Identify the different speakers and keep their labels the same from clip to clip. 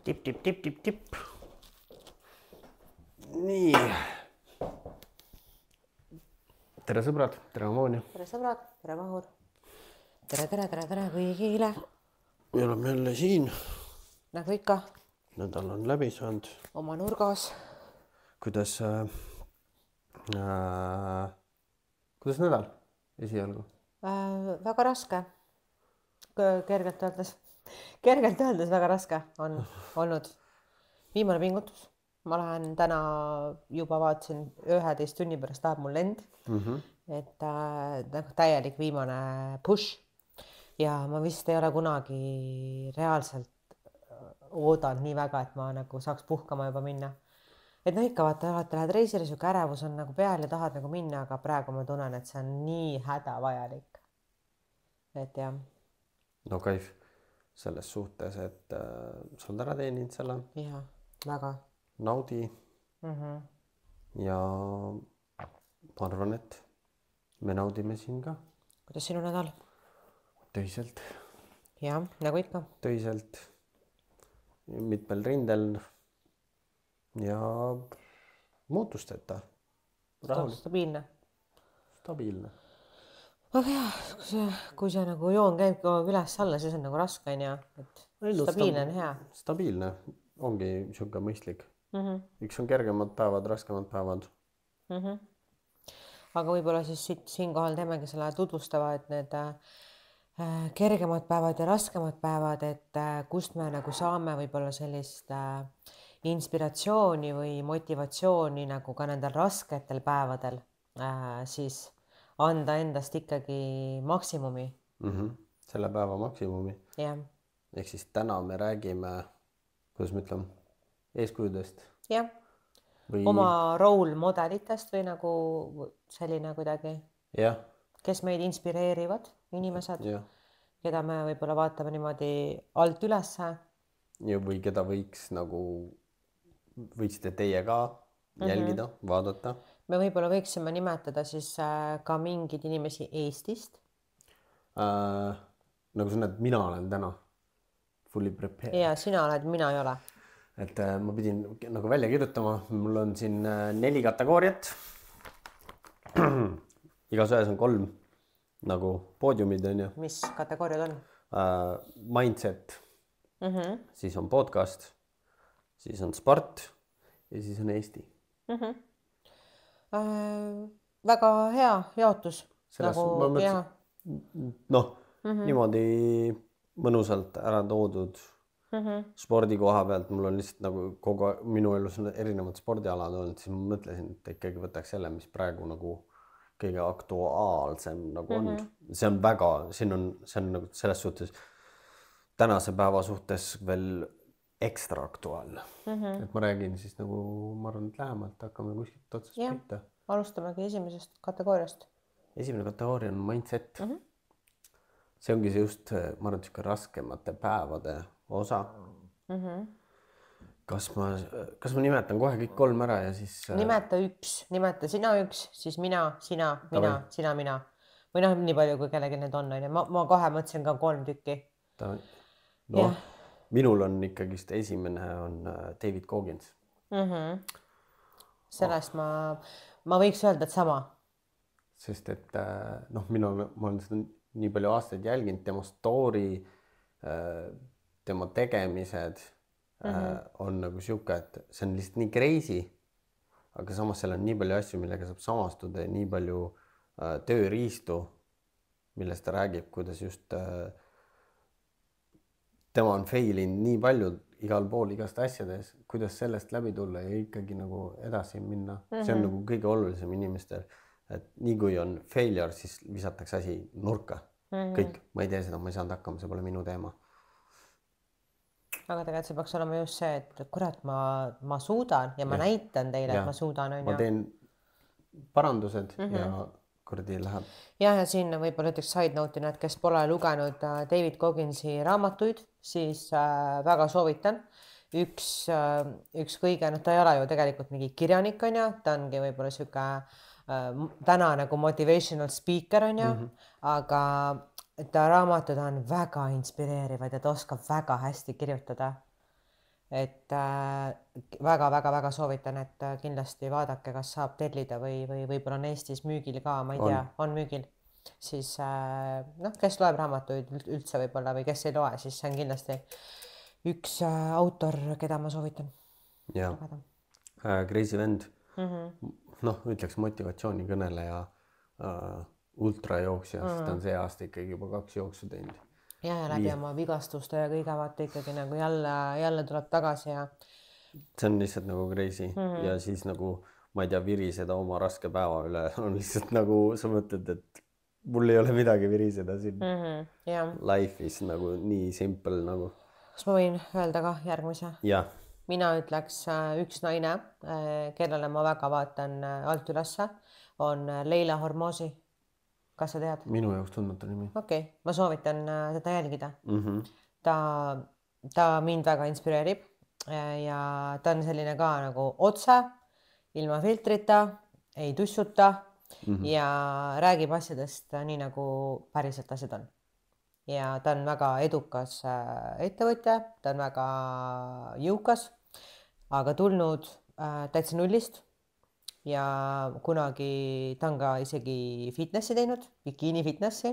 Speaker 1: Tipp. Nii. Tere sõbrad, tere Amoonia.
Speaker 2: Tere sõbrad, tere Mahur. Tere kõigile.
Speaker 1: Me oleme jälle siin.
Speaker 2: Nagu ikka.
Speaker 1: Nädal on läbi saanud.
Speaker 2: Oma nurgas.
Speaker 1: Kuidas nädal esialgu?
Speaker 2: Väga raske. Kergelt öeldes väga raske on olnud. Viimane pingutus. Ma lähen täna juba vaatasin 11 tunni pärast tahab mul lend. Et täielik viimane push. Ja ma vist ei ole kunagi reaalselt oodanud nii väga, et ma nagu saaks puhkama juba minna. Et ikka vaata, alati lähed reisile, siuke ärevus on nagu peal ja tahad nagu minna, aga praegu ma tunnen, et see on nii hädavajalik. Et jah.
Speaker 1: No kaif selles suhtes, et sa oled ära teeninud selle.
Speaker 2: Jah, väga.
Speaker 1: Naudi. Ja ma arvan, et me naudime siin ka.
Speaker 2: Kuidas sinu nädal?
Speaker 1: Töiselt.
Speaker 2: Jah, nagu ikka.
Speaker 1: Töiselt. Mitmel rindel. Ja muutusteta.
Speaker 2: Stabiilne.
Speaker 1: Stabiilne.
Speaker 2: Aga jah, kui see nagu joon käib üles alla, siis on nagu raske, ja. Stabiilne on hea.
Speaker 1: Stabiilne. Ongi siuke mõistlik. Üks on kergemad päevad, raskemad päevad.
Speaker 2: Aga võib-olla siis siinkohal teemegi selle tutvustava, et need kergemad päevad ja raskemad päevad, et kust me nagu saame võib-olla sellist inspiratsiooni või motivatsiooni nagu ka nendel rasketel päevadel siis anda endast ikkagi maksimumi.
Speaker 1: Selle päeva maksimumi.
Speaker 2: Jah.
Speaker 1: Ehk siis täna me räägime, kuidas me ütleme, eeskujudest.
Speaker 2: Jah. Oma role modelitest või nagu selline kuidagi.
Speaker 1: Jah.
Speaker 2: Kes meid inspireerivad inimesed,
Speaker 1: ja.
Speaker 2: Keda me võib-olla vaatame niimoodi alt ülesse.
Speaker 1: Ja või keda võiksite teie ka jälgida, vaadata.
Speaker 2: Me võib-olla võiksime nimetada siis ka mingid inimesi Eestist.
Speaker 1: Nagu sa näed, mina olen täna fully prepared.
Speaker 2: Ja sina oled, mina ei ole.
Speaker 1: Et ma pidin nagu välja kirjutama. Mul on siin 4 kategooriat. Igas ühes on 3 nagu poodiumid on ju.
Speaker 2: Mis kategooriad on?
Speaker 1: Mindset. Siis on podcast. Siis on sport. Ja siis on Eesti.
Speaker 2: Väga hea jaotus.
Speaker 1: Niimoodi mõnusalt ära toodud spordi koha pealt. Mul on lihtsalt nagu kogu minu elus on erinevad spordialad olnud, siis ma mõtlesin, et ikkagi võtaks selle, mis praegu nagu kõige aktuaalsem nagu on. See on nagu selles suhtes tänase päeva suhtes veel ekstra aktuaalne. Et ma räägin siis nagu, ma arvan, et lähemalt hakkame kuskilt otsast pihta.
Speaker 2: Alustamegi esimesest kategooriast.
Speaker 1: Esimene kategooria on mindset. See ongi see just, ma arvan, et raskemate päevade osa. Kas ma nimetan kohe kõik 3 ära ja siis...
Speaker 2: Nimeta sina üks, siis mina, sina, mina. Või nii palju, kui kellegi need on. Ma kohe mõtlesin ka 3 tükki.
Speaker 1: Minul on ikkagist esimene on David Goggins.
Speaker 2: Sellest ma võiks öelda, et sama.
Speaker 1: Sest et ma olen seda nii palju aastaid jälginud, tema story, tema tegemised on nagu siuke, et see on lihtsalt nii crazy, aga samas seal on nii palju asju, millega saab samastuda ja nii palju tööriistu, millest ta räägib, kuidas just tema on failinud nii palju igal pool, igast asjades, kuidas sellest läbi tulla ja ikkagi nagu edasi minna. See on nagu kõige olulisem inimestel, et nii kui on failure, siis visatakse asi nurka. Kõik, ma ei tee seda, ma ei saanud hakkama, see pole minu teema.
Speaker 2: Aga tegelikult see peaks olema just see, et kurat, ma suudan ja ma näitan teile, et ma suudan.
Speaker 1: Ma teen parandused ja kuradi läheb.
Speaker 2: Ja siin võib-olla ütleks side note'ina, et kes pole lugenud David Gogginsi raamatuid, siis väga soovitan. Üks kõige, ta ei ole ju tegelikult mingi kirjanik on ja, ta ongi võib-olla siuke täna nagu motivational speaker on ja, aga ta raamatud on väga inspireerivad ja ta oskab väga hästi kirjutada. et väga-väga-väga soovitan, et kindlasti vaadake, kas saab tellida või võib-olla on Eestis müügil ka, ma ei tea, on müügil, siis noh, kes loeb raamatuid üldse võib-olla või kes ei loe, siis see on kindlasti üks autor, keda ma soovitan lugeda.
Speaker 1: Crazy vend, noh, ütleks motivatsioonikõneleja, ultrajooksja, sest ta on see aasta ikkagi juba 2 jooksu teinud.
Speaker 2: Ja läbi oma vigastuste ja kõige vaata ikkagi nagu jälle tuleb tagasi ja
Speaker 1: see on lihtsalt nagu crazy ja siis nagu ma ei tea, viriseda oma raske päeva üle on lihtsalt nagu sa mõtled, et mul ei ole midagi viriseda siin. Life is nagu nii simple nagu.
Speaker 2: Kas ma võin öelda ka järgmise?
Speaker 1: Jah.
Speaker 2: Mina ütleks üks naine, kellele ma väga vaatan alt ülesse, on Leila Hormozi. Kas sa tead?
Speaker 1: Minu jaoks tundmata nimi.
Speaker 2: Okei, ma soovitan teda jälgida. Ta mind väga inspireerib ja ta on selline ka nagu otse, ilma filtrita, ei tussuta ja räägib asjadest nii nagu päriselt asjad on. Ja ta on väga edukas ettevõtja, ta on väga jõukas, aga tulnud täitsa nullist. Ja kunagi ta on ka isegi fitnessi teinud, bikiini fitnessi,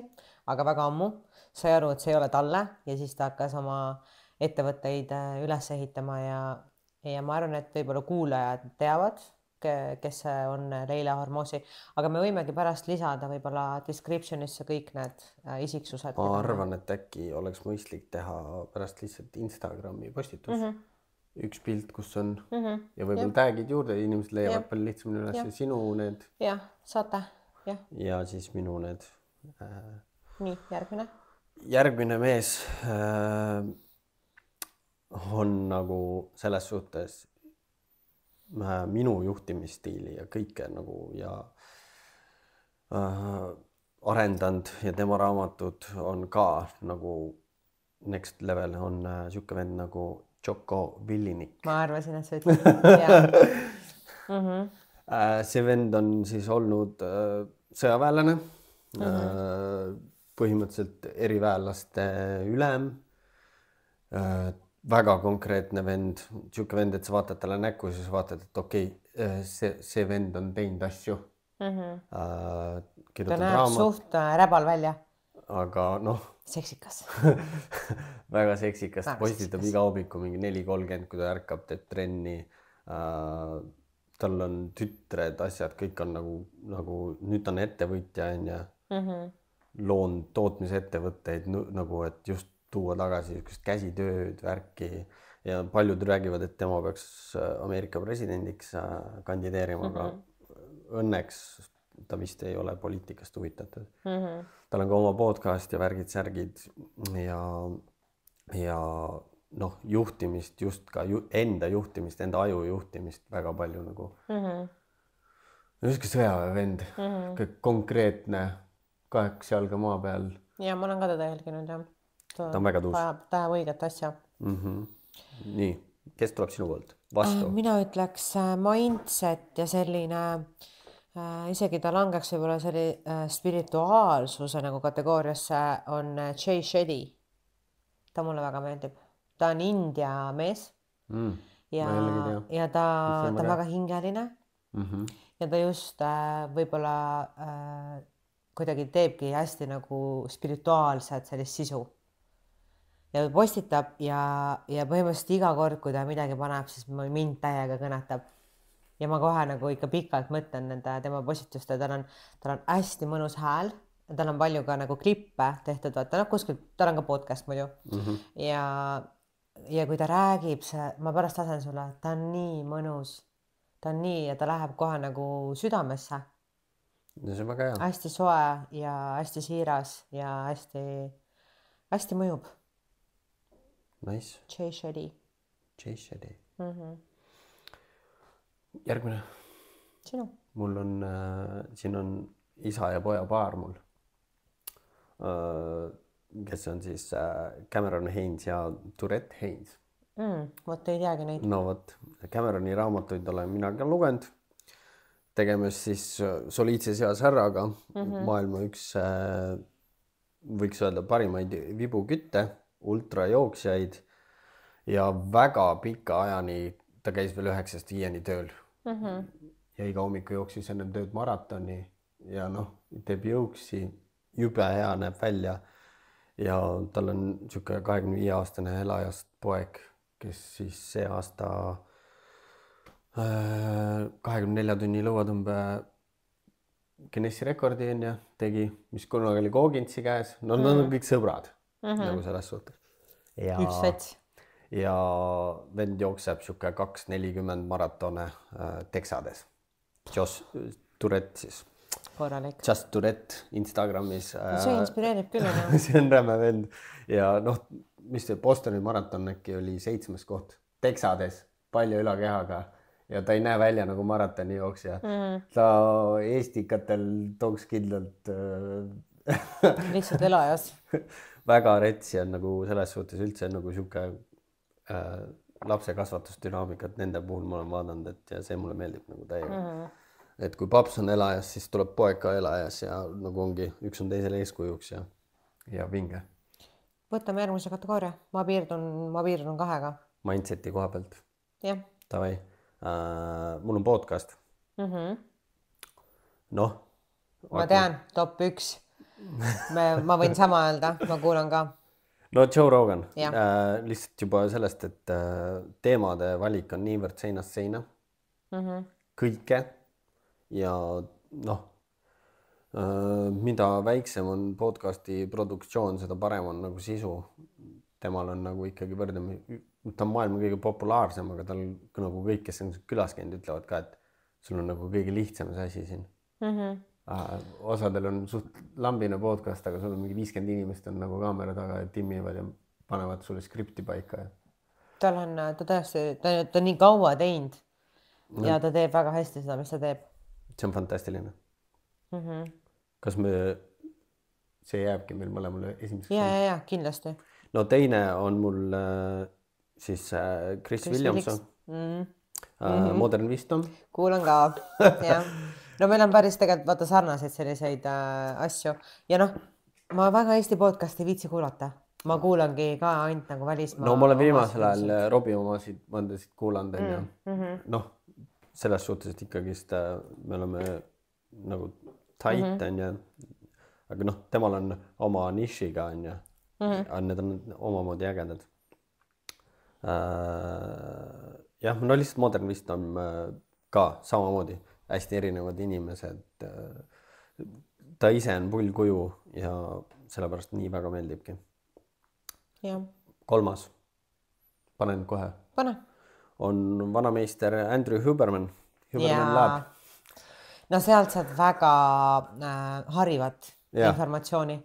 Speaker 2: aga väga ammu sai aru, et see ei ole talle ja siis ta hakkas oma ettevõtteid üles ehitama ja ma arvan, et võib-olla kuulajad teavad, kes on Leila Hormozi, aga me võimegi pärast lisada võib-olla descriptionisse kõik need isiksused.
Speaker 1: Ma arvan, et äkki oleks mõistlik teha pärast lihtsalt Instagrami postitus. Üks pilt, kus on ja võib-olla tagid juurde, inimesed leiavad palju lihtsamini üles sinu need.
Speaker 2: Jah, saate.
Speaker 1: Ja siis minu need.
Speaker 2: Nii, järgmine.
Speaker 1: Järgmine mees on nagu selles suhtes minu juhtimisstiili ja kõike nagu ja arendanud ja tema raamatud on ka nagu next level on siuke vend nagu Jocko Willink.
Speaker 2: Ma arvasin, et sa ütled.
Speaker 1: See vend on siis olnud sõjaväelane, põhimõtteliselt eriväelaste ülem, väga konkreetne vend, siuke vend, et sa vaatad talle näkku ja siis vaatad, et okei, see vend on teinud asju.
Speaker 2: Ta näeb suht räbal välja.
Speaker 1: Aga noh,
Speaker 2: seksikas.
Speaker 1: Väga seksikas, postitab iga hommiku mingi 4:30, kui ta ärkab, teeb trenni. Tal on tütred, asjad, kõik on nagu nüüd ta on ettevõtja ja loon tootmisettevõtteid nagu, et just tuua tagasi käsitööd, värki ja paljud räägivad, et tema peaks Ameerika presidendiks kandideerima, aga õnneks ta vist ei ole poliitikast huvitatud. Tal on ka oma podcast ja värgid, särgid ja noh, juhtimist, just ka enda juhtimist, enda aju juhtimist väga palju nagu. Juske sõjaväevend, konkreetne, 2 jalga maa peal.
Speaker 2: Ja ma olen ka teda jälginud ja
Speaker 1: ta on väga tuus.
Speaker 2: Ta läheb õiget asja.
Speaker 1: Nii, kes tuleb sinu poolt? Vastu?
Speaker 2: Mina ütleks mindset ja selline isegi ta langeks võib-olla spirituaalsuse nagu kategooriasse on Jay Shetty. Ta mulle väga meeldib. Ta on India mees ja ta on väga hingeline ja ta just võib-olla kuidagi teebki hästi nagu spirituaalset sellist sisu. Ja postitab ja põhimõtteliselt iga kord, kui ta midagi paneb, siis mind täiega kõnetab. Ja ma kohe nagu ikka pikalt mõtlen nende tema postituste, tal on hästi mõnus hääl, tal on palju ka nagu klippe tehtud, vaata, kuskil, tal on ka podcast muidu. Ja kui ta räägib, ma pärast lasen sulle, ta on nii mõnus, ta on nii ja ta läheb kohe nagu südamesse.
Speaker 1: See on väga hea.
Speaker 2: Hästi soe ja hästi siiras ja hästi mõjub.
Speaker 1: Nice.
Speaker 2: Jay Shetty.
Speaker 1: Jay Shetty. Järgmine.
Speaker 2: Sinu.
Speaker 1: Mul on, siin on isa ja poja paar mul, kes on siis Cameron Hanes ja Tourette Hanes.
Speaker 2: Vot ei teagi neid.
Speaker 1: No vot, Cameroni raamatuid olen mina ka lugenud. Tegemes siis soliidses eas härraga, maailma üks, võiks öelda parimaid vibukütte, ultrajooksjaid ja väga pika ajani ta käis veel 9-5 tööl. Ja iga hommiku jooksis ennem tööd maratoni ja noh, teeb jõuksi, jube hea näeb välja. Ja tal on niisugune 25-aastane Elajast poeg, kes siis see aasta 24 tunni lõuatõmbe Guinessi rekordi on ja tegi, mis kunagi oli Goginsi käes. No nad on kõik sõbrad nagu selles suhtes.
Speaker 2: Üks sats.
Speaker 1: Ja vend jookseb niisugune 2:40 maratone Texades. Josh Tourette siis.
Speaker 2: Korralik.
Speaker 1: Just Tourette Instagramis.
Speaker 2: See inspireerib küll.
Speaker 1: See on räme vend. Ja noh, mis see Bostoni maraton äkki oli 7. koht. Texades, palju ülakehaga ja ta ei näe välja nagu maratoni jooksja. Ta eestikatel tooks kindlalt
Speaker 2: lihtsalt Elajas.
Speaker 1: Väga retsi on nagu selles suhtes üldse nagu sihuke lapse kasvatusdünaamikat nende puhul ma olen vaadanud, et ja see mulle meeldib nagu täiega. Et kui paps on Elajas, siis tuleb poeg ka Elajas ja nagu ongi, üks on teisele eeskujuks ja vinge.
Speaker 2: Võtame järgmise kategooria. Ma piirdun 2.
Speaker 1: Mindseti koha pealt.
Speaker 2: Jah.
Speaker 1: Tavai. Mul on podcast. Noh.
Speaker 2: Ma tean, top 1. Ma võin sama öelda, ma kuulan ka.
Speaker 1: No Joe Rogan. Lihtsalt juba sellest, et teemade valik on niivõrd seinast seina. Kõike. Ja noh, mida väiksem on podcasti produktsioon, seda parem on nagu sisu. Temal on nagu ikkagi võrdlemine, ta on maailma kõige populaarsem, aga tal nagu kõik, kes on külas käinud, ütlevad ka, et sul on nagu kõige lihtsam see asi siin. Osadel on suht lambine podcast, aga sul on mingi 50 inimest on nagu kaamera taga ja timmivad ja panevad sulle skripti paika.
Speaker 2: Ta on nii kaua teinud ja ta teeb väga hästi seda, mis ta teeb.
Speaker 1: See on fantastiline. Kas see jääbki meil mõlemale esimeseks?
Speaker 2: Ja, kindlasti.
Speaker 1: No teine on mul siis Chris Williamson. Modern Wisdom.
Speaker 2: Kuulan ka, jah. No meil on päris tegelikult vaata sarnaseid selliseid asju. Ja noh, ma väga Eesti podcast ei viitsi kuulata. Ma kuulangi ka ainult nagu välismaa.
Speaker 1: No ma olen viimasel ajal Robbie omasid vandasid kuulanud. Noh, selles suhtes, et ikkagist me oleme nagu tight on ja, aga noh, temal on oma nišiga on ja need on omamoodi ägedad. Jah, no lihtsalt Modern Wisdom ka samamoodi. Hästi erinevad inimesed. Ta ise on pullkuju ja sellepärast nii väga meeldibki.
Speaker 2: Ja.
Speaker 1: 3. Panen kohe.
Speaker 2: Pane.
Speaker 1: On vanameister Andrew Huberman. Huberman Lab.
Speaker 2: No sealt saad väga harivat informatsiooni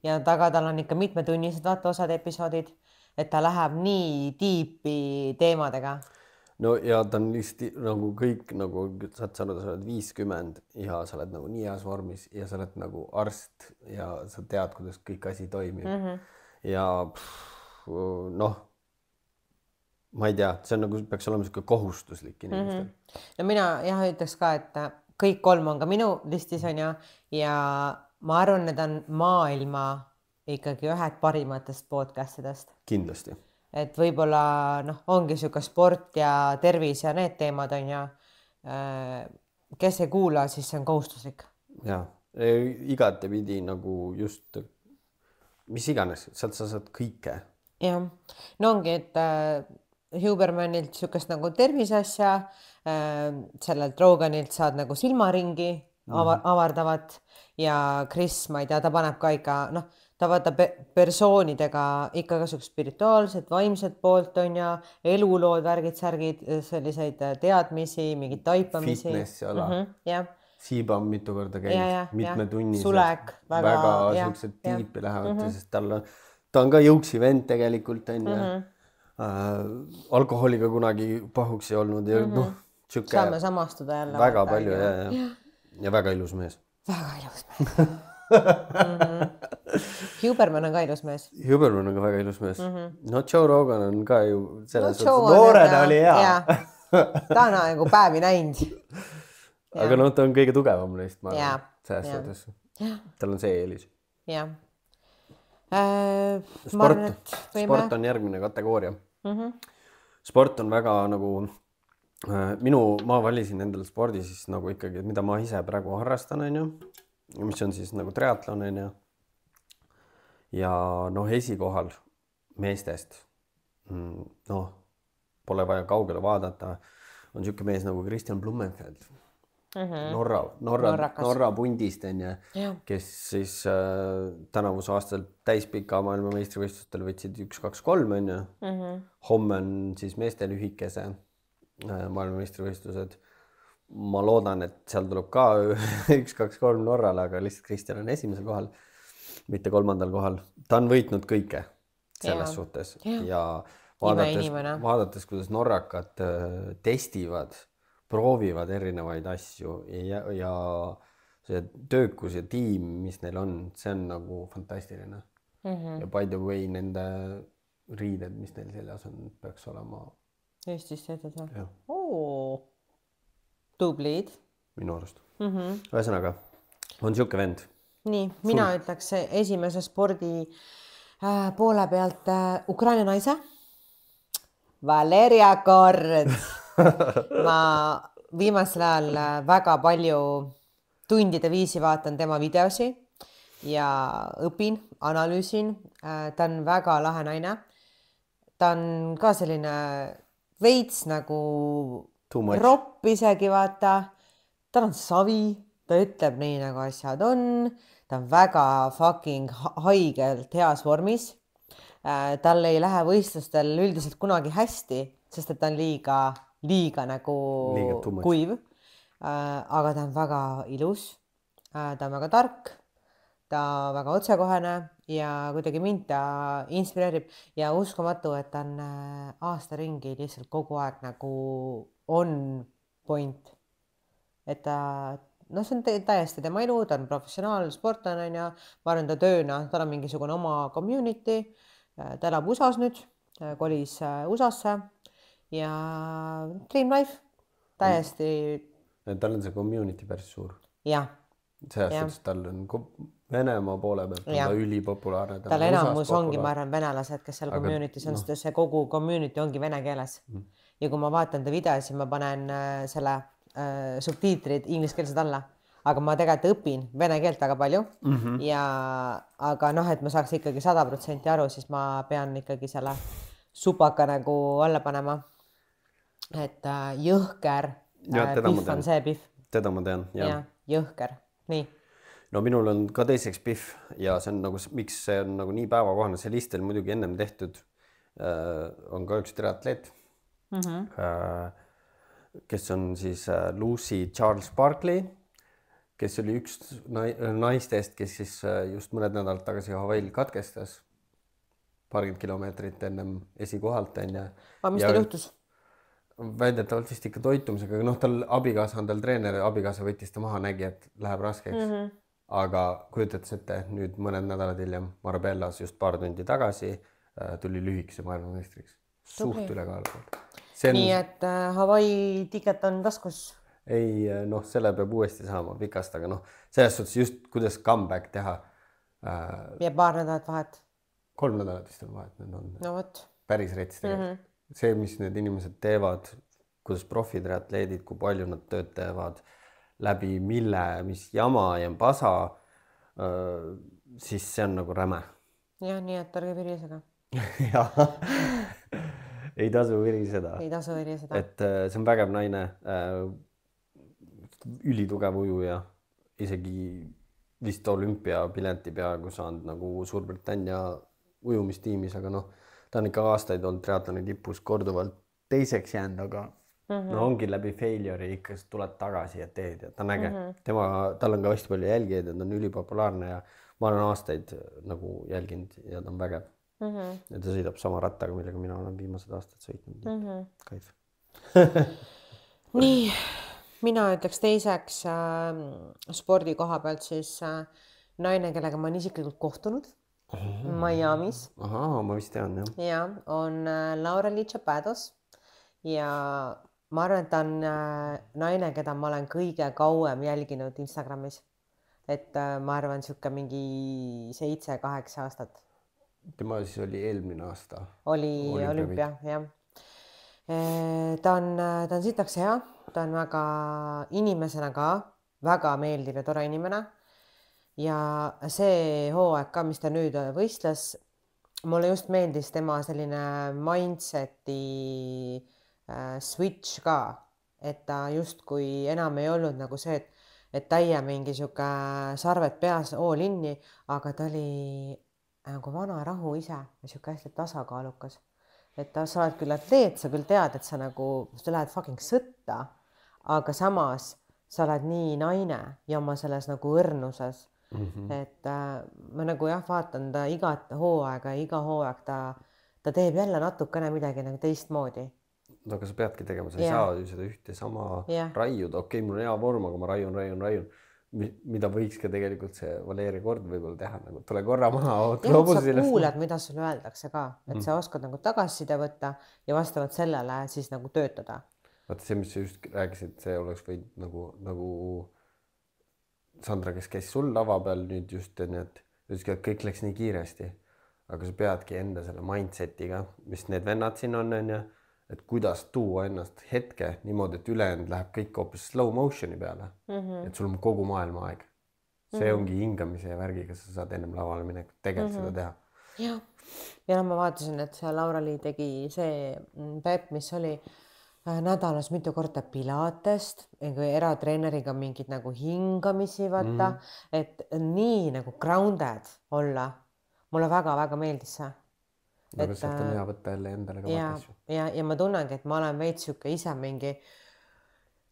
Speaker 2: ja taga tal on ikka mitmetunnised vaata osad episoodid, et ta läheb nii tiipi teemadega.
Speaker 1: No ja ta on lihtsalt nagu kõik nagu saad sa oled 50 ja sa oled nagu nii heas vormis ja sa oled nagu arst ja sa tead, kuidas kõik asi toimib. Ja noh, ma ei tea, see on nagu peaks olema selline kohustuslik inimestel.
Speaker 2: No mina jah ütleks ka, et kõik 3 on ka minu listis on ja ma arvan, need on maailma ikkagi ühed parimatest podcastidest.
Speaker 1: Kindlasti.
Speaker 2: Et võib-olla noh, ongi siuke sport ja tervis ja need teemad on ja kes ei kuula, siis see on kohustuslik.
Speaker 1: Ja, igati pidi nagu just mis iganes, sealt sa saad kõike.
Speaker 2: Jah, no ongi, et Hubermanilt siukest nagu terviseasja, sellelt Roganilt saad nagu silmaringi avardavat ja Chris, ma ei tea, ta paneb ka ikka, noh, ta vaata persoonidega ikka ka spirituaalset, vaimset poolt on ja elulood, värgid, särgid, selliseid teadmisi, mingid taipamisi.
Speaker 1: Fitness ala. Siiba on mitu korda käinud, mitmetunnised.
Speaker 2: Sulek.
Speaker 1: Väga sellised tiipi lähevad, sest ta on ka jõuksi vend tegelikult. Alkoholiga kunagi pahuks ei olnud. Ja, noh,
Speaker 2: saame samastuda jälle.
Speaker 1: Väga palju ja väga ilus mees.
Speaker 2: Väga ilus mees. Huberman on ka ilus mees.
Speaker 1: Huberman on ka väga ilus mees. No Joe Rogan on ka ju selles suhtes. Noorena oli hea.
Speaker 2: Ta on nagu päevi näinud.
Speaker 1: Aga noh, ta on kõige tugevam neist, ma arvan, selles suhtes. Tal on see eelis.
Speaker 2: Jah.
Speaker 1: Sport on järgmine kategooria. sport on väga nagu ma valisin endale spordi siis nagu ikkagi, mida ma ise praegu harrastan, on ju, mis on siis nagu triatlon, on ju. Ja noh, esikohal meestest, noh, pole vaja kaugele vaadata, on niisugune mees nagu Christian Blumenfeld, Norra pundist, on ju, kes siis tänavuse aastal täispika maailmameistrivõistlustel võtsid 1, 2, 3, on ju. Homme on siis meeste lühikese maailmameistrivõistlused. Ma loodan, et seal tuleb ka 1, 2, 3 Norrale, aga lihtsalt Kristjan on esimesel kohal, mitte 3. kohal. Ta on võitnud kõike selles suhtes ja vaadates, kuidas norrakad testivad, proovivad erinevaid asju ja see töökus ja tiim, mis neil on, see on nagu fantastiline. Ja by the way, nende riided, mis neil seljas on, peaks olema
Speaker 2: Eestis tehtud või? Tublid.
Speaker 1: Minu arust. Ühesõnaga, on siuke vend.
Speaker 2: Nii, mina ütleks esimese spordi poole pealt Ukraina naise. Valeria Kord. Ma viimasel ajal väga palju tundide viisi vaatan tema videosi ja õpin, analüüsin. Ta on väga lahe naine. Ta on ka selline veits nagu ropp isegi, vaata. Ta on savi, ta ütleb nii, nagu asjad on. Ta on väga fucking haigelt heas vormis. Tal ei lähe võistlustel üldiselt kunagi hästi, sest et ta on liiga nagu kuiv. Aga ta on väga ilus. Ta on väga tark. Ta väga otsekohene ja kuidagi mind ta inspireerib ja uskumatu, et ta on aasta ringi lihtsalt kogu aeg nagu on point. Et ta, noh, see on täiesti tema elu, ta on professionaal, sportlane on ja ma arvan, ta tööna, tal on mingisugune oma community, ta elab USAs nüüd, kolis USAsse ja dream life, täiesti.
Speaker 1: Tal on see community päris suur.
Speaker 2: Jah.
Speaker 1: Selles, et tal on Venemaa poole pealt, ta on ülipopulaarne.
Speaker 2: Tal enamus ongi, ma arvan, venelased, kes seal community's on, sest see kogu community ongi vene keeles. Ja kui ma vaatan ta video, siis ma panen selle subtiitrid ingliskeelsed alla. Aga ma tegelikult õpin vene keelt väga palju. Aga noh, et ma saaks ikkagi 100% aru, siis ma pean ikkagi selle supaka nagu alla panema. Et jõhker pihv on see pihv.
Speaker 1: Teda ma tean,
Speaker 2: jah. Jõhker. Nii.
Speaker 1: No minul on ka teiseks pihv ja see on nagu, miks see on nagu nii päevakohane, see listel muidugi ennem tehtud, on ka üks triatleet, kes on siis Lucy Charles Barkley, kes oli üks naistest, kes siis just mõned nädalad tagasi Hawaii'l katkestas paarkümmend kilomeetrit ennem esikohalt.
Speaker 2: Aga mis tal juhtus?
Speaker 1: Väidetavalt vist ikka toitumisega, noh, tal abikaasa on tal treener, abikaasa võttis ta maha, nägi, et läheb raskeks. Aga kujutades ette, nüüd mõned nädalad hiljem Marbellas just paar tundi tagasi tuli lühikese maailmameistriks. Suht ülekaalukalt.
Speaker 2: Nii, et Hawaii tiket on taskus?
Speaker 1: Ei, noh, selle peab uuesti saama pikast, aga noh, selles suhtes just kuidas comeback teha.
Speaker 2: Ja paar nädalat vahet?
Speaker 1: 3 nädalat vist on vahet, need on
Speaker 2: no, võt.
Speaker 1: Päris rets tegelikult. See, mis need inimesed teevad, kuidas profitriatleedid, kui palju nad tööd teevad, läbi mille, mis jama ja pasa, siis see on nagu räme.
Speaker 2: Jah, nii, et ärge virisega.
Speaker 1: Jah, ei tasu viriseda.
Speaker 2: Ei tasu viriseda.
Speaker 1: Et see on vägev naine, ülitugev ujuja, isegi vist olümpiapileti peaaegu saanud nagu Suurbritannia ujumistiimis, aga noh, ta on ikka aastaid olnud triatloni tipus korduvalt teiseks jäänud, aga no ongi läbi failure'i ikka tuled tagasi ja teed ja ta on äge. Tal on ka hästi palju jälgijaid ja ta on ülipopulaarne ja ma olen aastaid nagu jälginud ja ta on vägev. Ja ta sõidab sama rattaga, millega mina olen viimased aastad sõitnud. Kaif.
Speaker 2: Nii, mina ütleks teiseks spordi koha pealt siis naine, kellega ma olen isiklikult kohtunud. Miami's.
Speaker 1: Ahaa, ma vist tean, jah.
Speaker 2: Ja, on Laureli Chapados ja ma arvan, et ta on naine, keda ma olen kõige kauem jälginud Instagramis. Et ma arvan, siuke mingi 7-8 aastat.
Speaker 1: tema siis oli eelmine aasta.
Speaker 2: Oli olümpia, jah. Ta on sitaks hea, ta on väga inimesena ka väga meeldiv ja tore inimene. Ja see hooaeg ka, mis ta nüüd võistles, mulle just meeldis tema selline mindseti switch ka, et ta justkui enam ei olnud nagu see, et täie mingi sihuke sarved peas all inni, aga ta oli nagu vana rahu ise ja sihuke hästi tasakaalukas. Et sa oled küll atleet, sa küll tead, et sa lähed fucking sõtta, aga samas sa oled nii naine ja oma selles nagu õrnuses. Et ma nagu jah, vaatan ta igat hooaega ja iga hooaeg ta teeb jälle natukene midagi nagu teistmoodi.
Speaker 1: No aga sa peadki tegema, sa ei saa ju seda ühte sama raiuda. Okei, mul on hea vorm, aga ma raiun. Mida võiks ka tegelikult see Valeri Kord võib-olla teha, nagu tule korra maha.
Speaker 2: Ja sa kuulad, mida sulle öeldakse ka, et sa oskad nagu tagasiside võtta ja vastavalt sellele siis nagu töötada.
Speaker 1: Vaata see, mis sa just rääkisid, see oleks võid nagu Sandra, kes käis sul lava peal nüüd just, et kõik läks nii kiiresti, aga sa peadki enda selle mindsetiga, mis need vennad siin on ja et kuidas tuua ennast hetke niimoodi, et ülejäänud läheb kõik hoopis slow motioni peale. Et sul on kogu maailma aeg. See ongi hingamise ja värgiga, sa saad ennem lavale minek tegelikult seda teha.
Speaker 2: Ja ma vaatasin, et see Laura-Li tegi see Peep, mis oli nädalas mitu korda pilatest, eratreeneriga mingid nagu hingamisi, vaata, et nii nagu grounded olla. Mulle väga-väga meeldis see.
Speaker 1: Aga sealt on hea võtta jälle endale ka vatasju.
Speaker 2: Ja ma tunnengi, et ma olen veits siuke ise mingi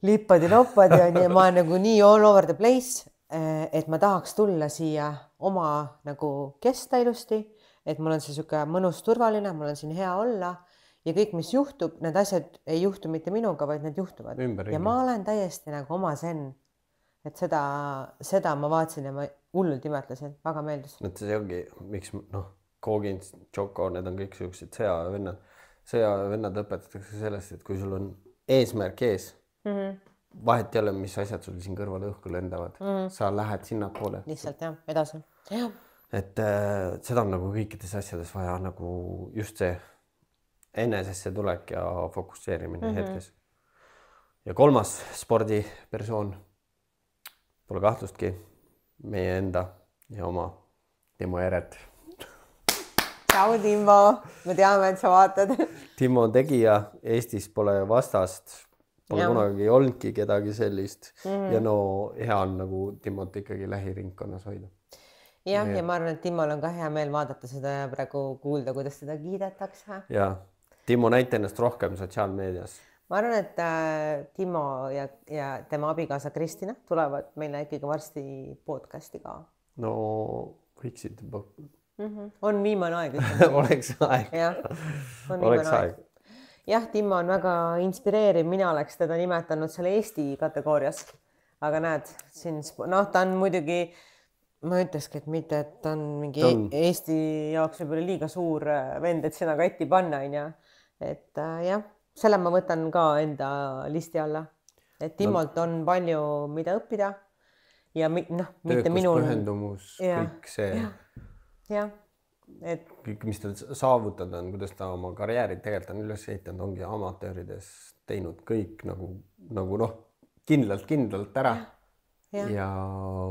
Speaker 2: lippadi-loppadi ja ma olen nagu nii all over the place, et ma tahaks tulla siia oma nagu kesta ilusti, et mul on see siuke mõnus turvaline, mul on siin hea olla ja kõik, mis juhtub, need asjad ei juhtu mitte minuga, vaid need juhtuvad. Ja ma olen täiesti nagu oma zen. Et seda ma vaatasin ja ma hullult imetlesin, väga meeldis.
Speaker 1: See ongi, miks Kogin, Tšoko, need on kõik sellised sõjavennad. Sõjavennad õpetatakse sellest, et kui sul on eesmärk ees, vahet ei ole, mis asjad sul siin kõrval õhku lendavad, sa lähed sinna poole.
Speaker 2: Lihtsalt jah, edasi.
Speaker 1: Et seda on nagu kõikides asjades vaja nagu just see enesesse tulek ja fokusseerimine hetkes. Ja kolmas spordipersoon, pole kahtlustki, meie enda ja oma Timo Eret.
Speaker 2: Tšau, Timo. Me teame, et sa vaatad.
Speaker 1: Timo on tegija, Eestis pole vastast, pole kunagi olnudki kedagi sellist ja hea on nagu Timot ikkagi lähiringkonnas hoida.
Speaker 2: Ja ma arvan, et Timol on ka hea meel vaadata seda ja praegu kuulda, kuidas seda kiidetakse.
Speaker 1: Ja, Timo näita ennast rohkem sotsiaalmeedias.
Speaker 2: Ma arvan, et Timo ja tema abikaasa Kristina tulevad meile ikkagi varsti podcasti ka.
Speaker 1: No võiksid
Speaker 2: On viimane aeg.
Speaker 1: Oleks aeg. Oleks aeg.
Speaker 2: Jah, Timo on väga inspireeriv, mina oleks teda nimetanud selle Eesti kategoorias. Aga näed, siin, ta on muidugi, ma ütleski, et mitte, et ta on mingi Eesti jaoks võib-olla liiga suur vend, et sinna katti panna. Et jah, selle ma võtan ka enda listi alla. Et Timolt on palju, mida õppida. Ja mitte minul.
Speaker 1: Töökuspühendumus, kõik see.
Speaker 2: Jah, et
Speaker 1: kõik, mis ta saavutanud on, kuidas ta oma karjääri tegelikult on üles ehitanud, ongi amatöörides teinud kõik nagu kindlalt ära. Ja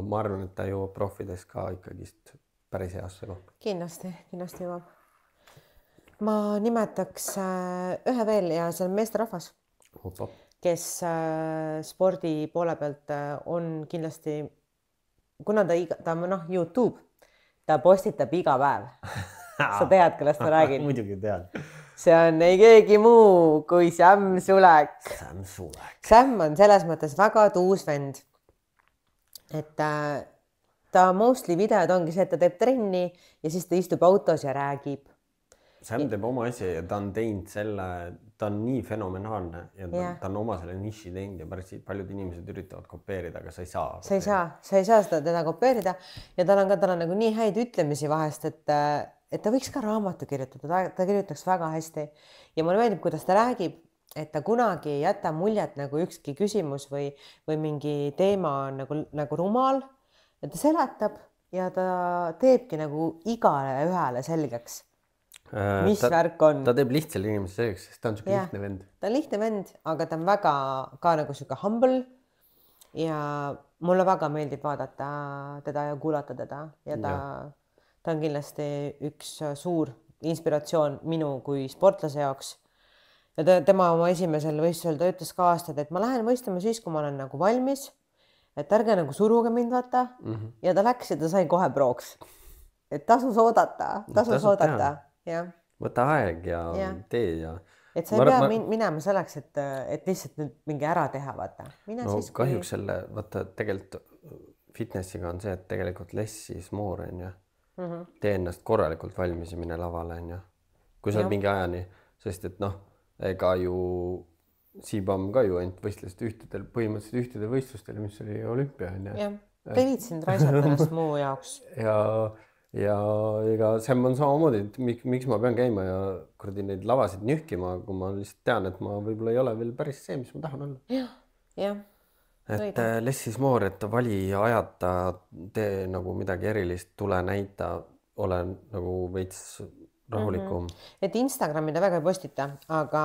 Speaker 1: ma arvan, et ta jõuab profides ka ikkagist päris heasse kohta.
Speaker 2: Kindlasti jõuab. Ma nimetaks ühe veel ja see on meesterahvas, kes spordi poole pealt on kindlasti, kuna ta YouTube, ta postitab iga päev. Sa tead, kellest ma räägin?
Speaker 1: Muidugi tead.
Speaker 2: See on ei keegi muu kui Sam Sulek. Sam on selles mõttes väga tuus vend. Et ta mostly videod ongi see, et ta teeb trenni ja siis ta istub autos ja räägib.
Speaker 1: Sam teeb oma asja ja ta on teinud selle, ta on nii fenomenaalne ja ta on oma selle niši teinud ja päris paljud inimesed üritavad kopeerida, aga sa ei saa.
Speaker 2: Sa ei saa teda kopeerida ja tal on nagu nii häid ütlemisi vahest, et ta võiks ka raamatu kirjutada, ta kirjutaks väga hästi ja mulle meeldib, kuidas ta räägib, et ta kunagi ei jäta muljet nagu ükski küsimus või mingi teema on nagu rumal, et ta seletab ja ta teebki nagu igale ühele selgeks, mis värk on.
Speaker 1: Ta teeb lihtsale inimesele selgeks, sest ta on siuke lihtne vend.
Speaker 2: Ta on lihtne vend, aga ta on väga ka nagu siuke humble ja mulle väga meeldib vaadata teda ja kuulata teda ja ta on kindlasti üks suur inspiratsioon minu kui sportlase jaoks. Ja tema oma esimesel võistlusel ta ütles ka aastaid, et ma lähen võistlema siis, kui ma olen nagu valmis, et ärge nagu suruge mind vaata ja ta läks ja ta sai kohe prooks. Et tasus oodata, jah.
Speaker 1: Võta aeg ja tee ja.
Speaker 2: Et sa ei pea minema selleks, et lihtsalt nüüd mingi ära teha, vaata.
Speaker 1: No kahjuks selle, vaata tegelikult fitnessiga on see, et tegelikult less is more on ja. Tee ennast korralikult valmis ja mine lavale on ja. Kui sa oled mingi ajani, sest et noh, ega ju Siibam ka ju ainult võistlesid põhimõtteliselt ühtedel võistlustel, mis oli olümpia on ja.
Speaker 2: Jah, ta ei viitsinud raisata ennast muu jaoks.
Speaker 1: Ja ega Sam on samamoodi, et miks ma pean käima ja kuradi neid lavasid nühkima, kui ma lihtsalt tean, et ma võib-olla ei ole veel päris see, mis ma tahan olla.
Speaker 2: Jah.
Speaker 1: Et less is more, et vali ajata, tee nagu midagi erilist, tule näita, ole nagu veits rahulikum.
Speaker 2: Et Instagrami ta väga ei postita, aga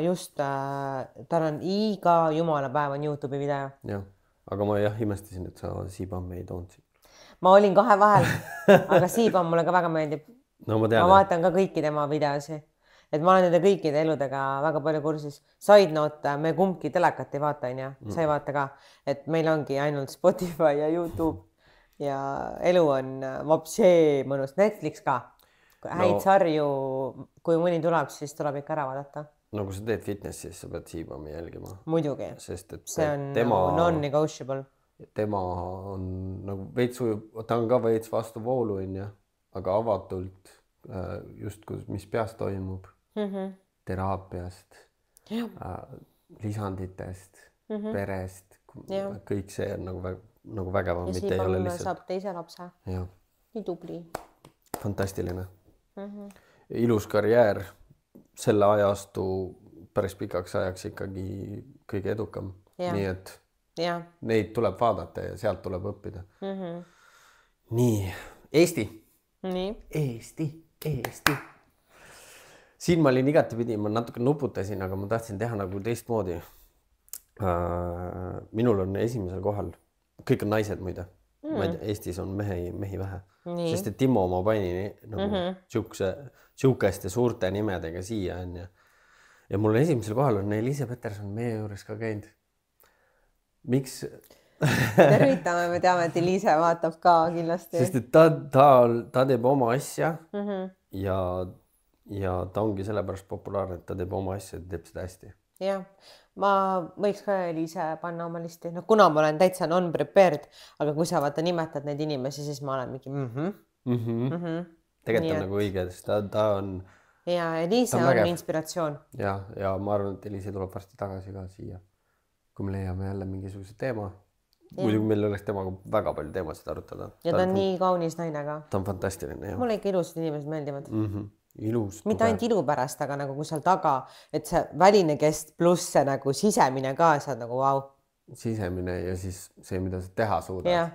Speaker 2: just tal on iga jumala päev on YouTube'i video.
Speaker 1: Jah, aga ma imestasin, et sa Siibam ei toonud siin.
Speaker 2: Ma olin kahe vahel, aga Siibam mulle ka väga meeldib.
Speaker 1: No ma tean.
Speaker 2: Ma vaatan ka kõiki tema videosi. Et ma olen nende kõikide eludega väga palju kursis. Side note, me kumbki telekat ei vaata, sa ei vaata ka. Et meil ongi ainult Spotify ja YouTube ja elu on vapsee mõnus. Netflix ka. Häid sarju, kui mõni tuleb, siis tuleb ikka ära vaadata.
Speaker 1: No kui sa teed fitnessi, siis sa pead Siibami jälgima.
Speaker 2: Muidugi.
Speaker 1: Sest et
Speaker 2: see on non-negotiable.
Speaker 1: Tema on nagu veits ujub, ta on ka veits vastu voolu, aga avatult just mis peas toimub, teraapiast, lisanditest, perest, kõik see on nagu vägevam.
Speaker 2: Ja Siibam saab teise lapse. Nii tubli.
Speaker 1: Fantastiline. Ilus karjäär, selle ajastu päris pikaks ajaks ikkagi kõige edukam. Nii et neid tuleb vaadata ja sealt tuleb õppida. Nii, Eesti. Eesti. Siin ma olin igatepidi, ma natuke nuputasin, aga ma tahtsin teha nagu teistmoodi. Minul on esimesel kohal, kõik on naised muide. Ma ei tea, Eestis on mehi vähe. Sest et Timo ma panin nagu siukeste suurte nimedega siia on ja mul esimesel kohal on Eliise Peterson meie juures ka käinud. Miks?
Speaker 2: Tervitame, me teame, et Eliise vaatab ka kindlasti.
Speaker 1: Sest et ta teeb oma asja ja ta ongi sellepärast populaarne, et ta teeb oma asja ja teeb seda hästi.
Speaker 2: Jah, ma võiks ka Eliise panna oma listi. No kuna ma olen täitsa non-prepared, aga kui sa vaata nimetad neid inimesi, siis ma olen mingi
Speaker 1: Tegelikult on nagu õige, sest ta on...
Speaker 2: Ja Eliise on inspiratsioon.
Speaker 1: Ja ma arvan, et Eliise tuleb varsti tagasi ka siia, kui me leiame jälle mingisuguse teema. Muidugi meil oleks temaga väga palju teemasid arutada.
Speaker 2: Ja ta on nii kaunis naine ka.
Speaker 1: Ta on fantastiline, jah.
Speaker 2: Mulle ikka ilusad inimesed meeldivad.
Speaker 1: Ilus.
Speaker 2: Mitte ainult ilu pärast, aga nagu kui seal taga, et see väline kest pluss see nagu sisemine ka, sa oled nagu vau.
Speaker 1: Sisemine ja siis see, mida sa teha suudad.
Speaker 2: Jah.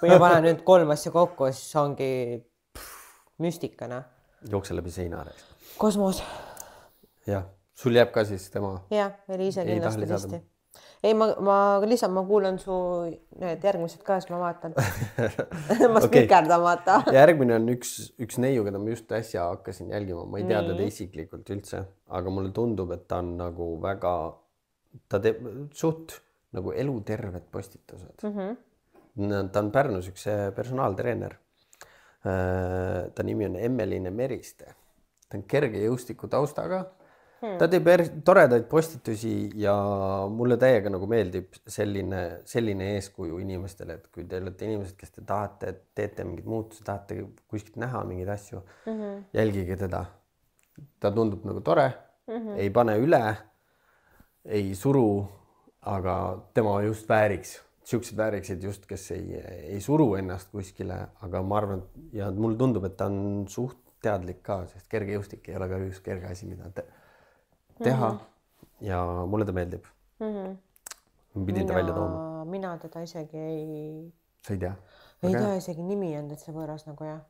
Speaker 2: Kui pane nüüd 3 asja kokku, siis ongi müstikana.
Speaker 1: Jookse läbi seina.
Speaker 2: Kosmos.
Speaker 1: Jah, sul jääb ka siis tema?
Speaker 2: Jah, Eliise kindlasti listi. Ei, ma kuulan su need järgmised ka, siis ma vaatan. Ma spikerdan vaata.
Speaker 1: Järgmine on üks neiu, keda ma just äsja hakkasin jälgima. Ma ei tea teda isiklikult üldse, aga mulle tundub, et ta on nagu väga, ta teeb suht nagu eluterved postitused. Ta on Pärnus üks personaaltreener. Ta nimi on Emmeline Meriste. Ta on kerge jõustiku taustaga. Ta teeb toredaid postitusi ja mulle täiega nagu meeldib selline eeskuju inimestele, et kui te olete inimesed, kes te tahate, teete mingid muutusi, tahate kuskilt näha mingeid asju, jälgige teda. Ta tundub nagu tore, ei pane üle, ei suru, aga tema just vääriks. Siuksed vääriksid just, kes ei suru ennast kuskile, aga ma arvan, ja mulle tundub, et ta on suht teadlik ka, sest kerge jõustik ei ole ka üks kerge asi, mida teha ja mulle ta meeldib. Pidin ta välja tooma.
Speaker 2: Mina teda isegi ei...
Speaker 1: Sa ei tea?
Speaker 2: ei tea isegi nimi on täitsa võõras nagu jah.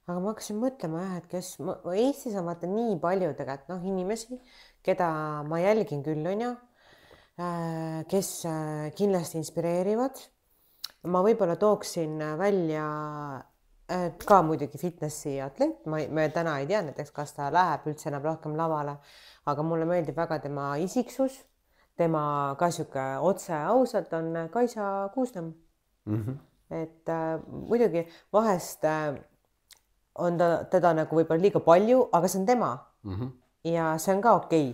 Speaker 2: Aga ma hakkasin mõtlema jah, et kes Eestis on vaata nii palju tegelikult inimesi, keda ma jälgin küll, on ju, kes kindlasti inspireerivad. Ma võib-olla tooksin välja ka muidugi fitnessi atleet, ma täna ei tea näiteks, kas ta läheb üldse enam rohkem lavale, aga mulle meeldib väga tema isiksus, tema ka sihuke otse ausalt on Kaisa Kuusnõmm. Et muidugi vahest on teda nagu võib-olla liiga palju, aga see on tema ja see on ka okei.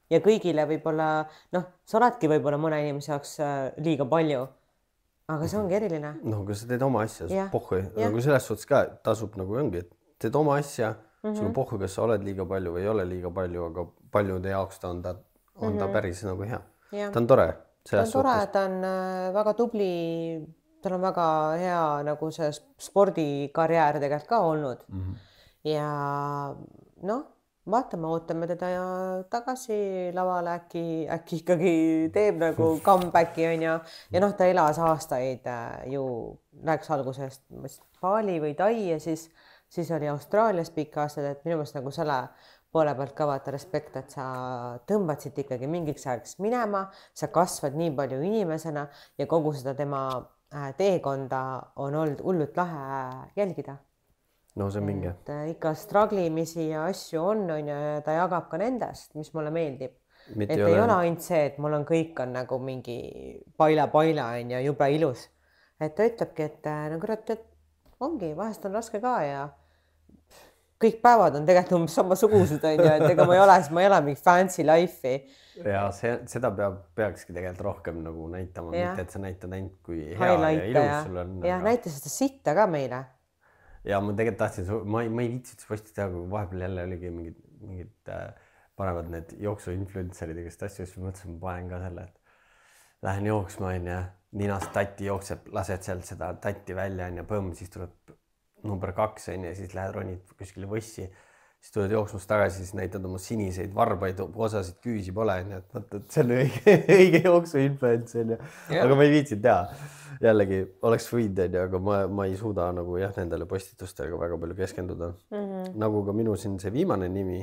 Speaker 2: Ja kõigile võib-olla, sa oledki võib-olla mõne inimese jaoks liiga palju, aga see ongi eriline.
Speaker 1: No, kui sa teed oma asja, pohhu, nagu selles suhtes ka tasub nagu ongi, et teed oma asja, sul on pohhu, kas sa oled liiga palju või ei ole liiga palju, aga paljude jaoks ta on ta päris nagu hea. Ta on tore.
Speaker 2: Ta on tore, ta on väga tubli, tal on väga hea nagu see spordikarjäär tegelikult ka olnud. Ja vaatame, ootame teda ja tagasi lavale, äkki ikkagi teeb nagu comebacki on ja ta elas aastaid ju, läks algusest Bali või Tai ja siis oli Austraalias pikk aastad, et minu meelest nagu selle poole pealt ka vaata respekt, et sa tõmbad siit ikkagi mingiks ajaks minema, sa kasvad nii palju inimesena ja kogu seda tema teekonda on olnud hullult lahe jälgida.
Speaker 1: No see on mingi.
Speaker 2: Ikka struglimisi ja asju on ja ta jagab ka nendest, mis mulle meeldib. Et ei ole ainult see, et mul on kõik on nagu mingi paila on ja jube ilus. Et ta ütlebki, et kurat, et ongi, vahest on raske ka ja kõik päevad on tegelikult umbes samasugused on ja et ega ma ei ole mingi fancy life'i.
Speaker 1: Ja seda peakski tegelikult rohkem nagu näitama, mitte et sa näitad ainult kui hea ja ilus sul on.
Speaker 2: Ja näita seda sitta ka meile.
Speaker 1: Ja ma tegelikult tahtsin, ma ei viitsid posti teha, kui vahepeal jälle oligi mingid panevad need jooksuinfluencerid ja asju, siis mõtlesin, ma panen ka selle, et lähen jooksma ja ninast tatti jookseb, lased sealt seda tatti välja ja põmm, siis tuleb number 2 ja siis lähed ronid kuskile võssi, siis tuled jooksmast tagasi, siis näitad oma siniseid varbaid, osasid küüsi pole, et see on õige jooksuinfluence, aga ma ei viitsid teha. Jällegi oleks võid, aga ma ei suuda nagu nendele postitustega väga palju keskenduda. Nagu ka minu siin see viimane nimi,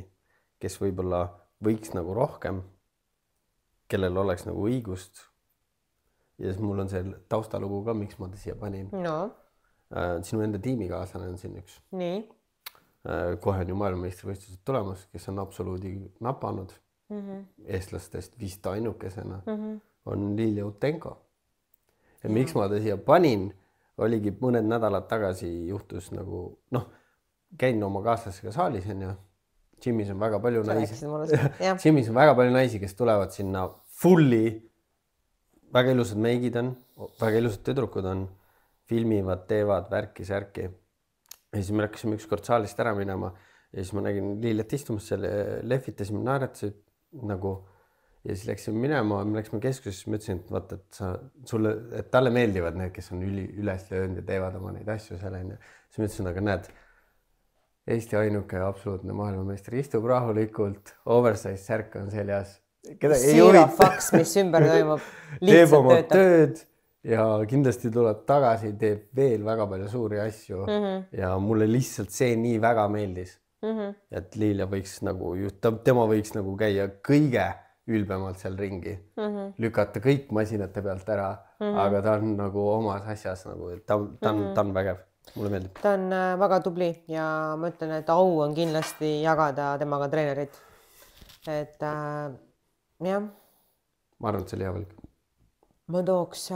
Speaker 1: kes võib-olla võiks nagu rohkem, kellel oleks nagu õigust. Ja siis mul on see taustalugu ka, miks ma ta siia panin. Sinu enda tiimikaaslane on siin üks.
Speaker 2: Nii.
Speaker 1: Kohe on ju maailmameistrivõistlused tulemas, kes on absoluudi napanud eestlastest vist ainukesena, on Lilia Utenko. Ja miks ma ta siia panin, oligi mõned nädalad tagasi juhtus nagu, käin oma kaaslasega saalis ja Jimis on väga palju naisi. Jimis on väga palju naisi, kes tulevad sinna fulli, väga ilusad meigid on, väga ilusad tüdrukud on, filmivad, teevad värki, särki. Ja siis me rääkisime ükskord saalist ära minema ja siis ma nägin Liiliat istumas seal, lehvitasime, naeratasid nagu ja siis läksime minema, me läksime keskusesse, ma ütlesin, et vaata, et talle meeldivad need, kes on üles löönud ja teevad oma neid asju seal. Siis ma ütlesin, aga näed, Eesti ainuke ja absoluutne maailmameister istub rahulikult, oversize särk on seljas.
Speaker 2: Zero faks, mis ümber toimub.
Speaker 1: Teeb oma tööd ja kindlasti tuleb tagasi, teeb veel väga palju suuri asju ja mulle lihtsalt see nii väga meeldis, et Liilia võiks nagu, tema võiks nagu käia kõige ülbemalt seal ringi, lükata kõik masinate pealt ära, aga ta on nagu omas asjas, nagu, ta on vägev, mulle meeldib.
Speaker 2: Ta on väga tubli ja ma ütlen, et au on kindlasti jagada temaga treenerid. Et jah.
Speaker 1: Ma arvan, et see oli hea valik.
Speaker 2: Ma tooks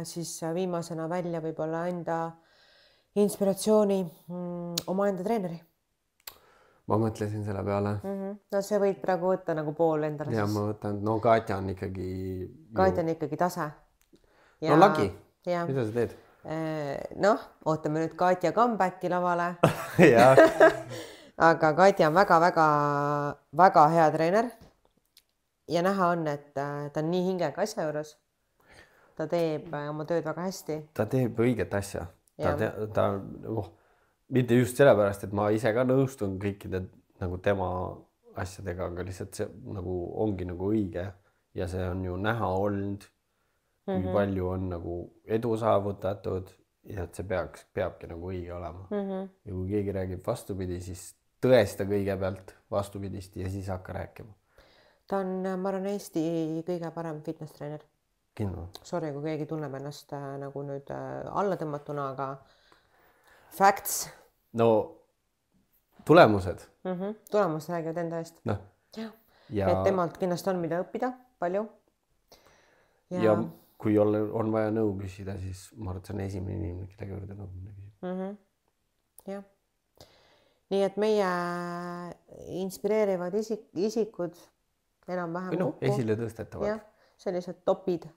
Speaker 2: siis viimasena välja võib-olla enda inspiratsiooni oma enda treeneri.
Speaker 1: Ma mõtlesin selle peale.
Speaker 2: No see võid praegu võtta nagu pool endale.
Speaker 1: Ja ma võtan, Katja on ikkagi...
Speaker 2: Katja on ikkagi tase.
Speaker 1: No lagi, mida sa teed?
Speaker 2: Ootame nüüd Katja comebacki lavale. Aga Katja on väga hea treener. Ja näha on, et ta on nii hingega asja juures. Ta teeb oma tööd väga hästi.
Speaker 1: Ta teeb õiget asja. Mitte just sellepärast, et ma ise ka nõustun kõikide nagu tema asjadega, aga lihtsalt see nagu ongi nagu õige ja see on ju näha olnud, kui palju on nagu edu saavutatud ja et see peabki nagu õige olema. Ja kui keegi räägib vastupidi, siis tõesta kõigepealt vastupidist ja siis hakka rääkima.
Speaker 2: Ta on, ma arvan, Eesti kõige parem fitness treener.
Speaker 1: Kindla.
Speaker 2: Sorry, kui keegi tunneb ennast nagu nüüd alla tõmmatuna, aga facts.
Speaker 1: No tulemused.
Speaker 2: Tulemused räägivad enda eest.
Speaker 1: Noh.
Speaker 2: Ja et temalt kindlasti on mida õppida, palju.
Speaker 1: Ja kui on vaja nõu küsida, siis ma arvan, et see on esimene inimene, kellega juurde nõu küsida.
Speaker 2: Jah. Nii et meie inspireerivad isikud enam-vähem kokku.
Speaker 1: Esile tõstetavad.
Speaker 2: Jah, sellised topid.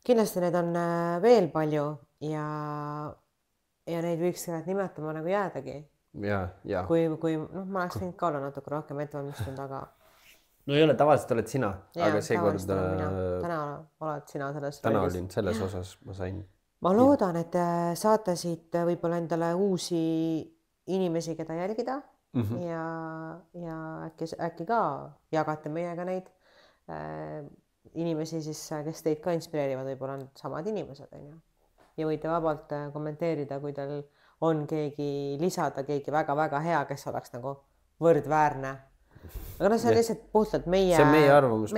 Speaker 2: Kindlasti need on veel palju ja neid võiks nimetama nagu jäädagi.
Speaker 1: Ja.
Speaker 2: Kui ma oleks võinud ka olla natuke rohkem ettevalmistunud, aga...
Speaker 1: No ei ole, tavaliselt oled sina, aga seekord...
Speaker 2: Täna oled sina selles...
Speaker 1: Täna olin selles osas, ma sain...
Speaker 2: Ma loodan, et saate siit võib-olla endale uusi inimesi, keda jälgida ja äkki ka jagate meiega neid inimesi, siis, kes teid ka inspireerivad, võib-olla on samad inimesed. Ja võite vabalt kommenteerida, kui teil on keegi lisada, keegi väga-väga hea, kes oleks nagu võrdväärne. Aga see on lihtsalt puhtalt meie...
Speaker 1: See on meie arvamus.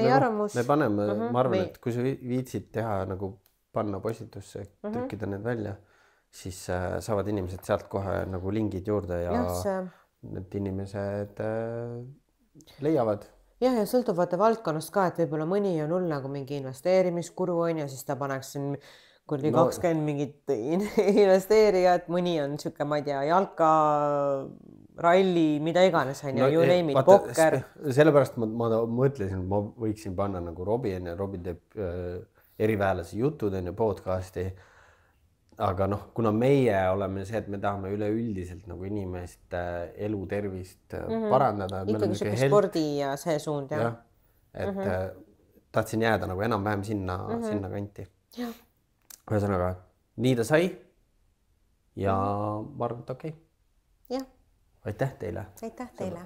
Speaker 1: Me paneme, ma arvan, et kui sa viitsid teha nagu panna postitusse, trükkida need välja, siis saavad inimesed sealt kohe nagu lingid juurde ja need inimesed leiavad.
Speaker 2: Ja sõltuvate valdkonnast ka, et võib-olla mõni on hull nagu mingi investeerimiskuru on ja siis ta paneks siin 20 mingit investeerijat, mõni on siuke, ma ei tea, jalka, ralli, mida iganes on ja you name it, pokker.
Speaker 1: Sellepärast ma mõtlesin, ma võiksin panna nagu Robi teeb eriväelase jutud ja podcasti, aga kuna meie oleme see, et me tahame üleüldiselt nagu inimeste elu tervist parandada.
Speaker 2: Ikkagi siuke spordi ja see suund, jah.
Speaker 1: Et tahtsin jääda nagu enam-vähem sinna kanti. Ühesõnaga, nii ta sai ja ma arvan, et okei.
Speaker 2: Jah.
Speaker 1: Aitäh teile.
Speaker 2: Aitäh teile.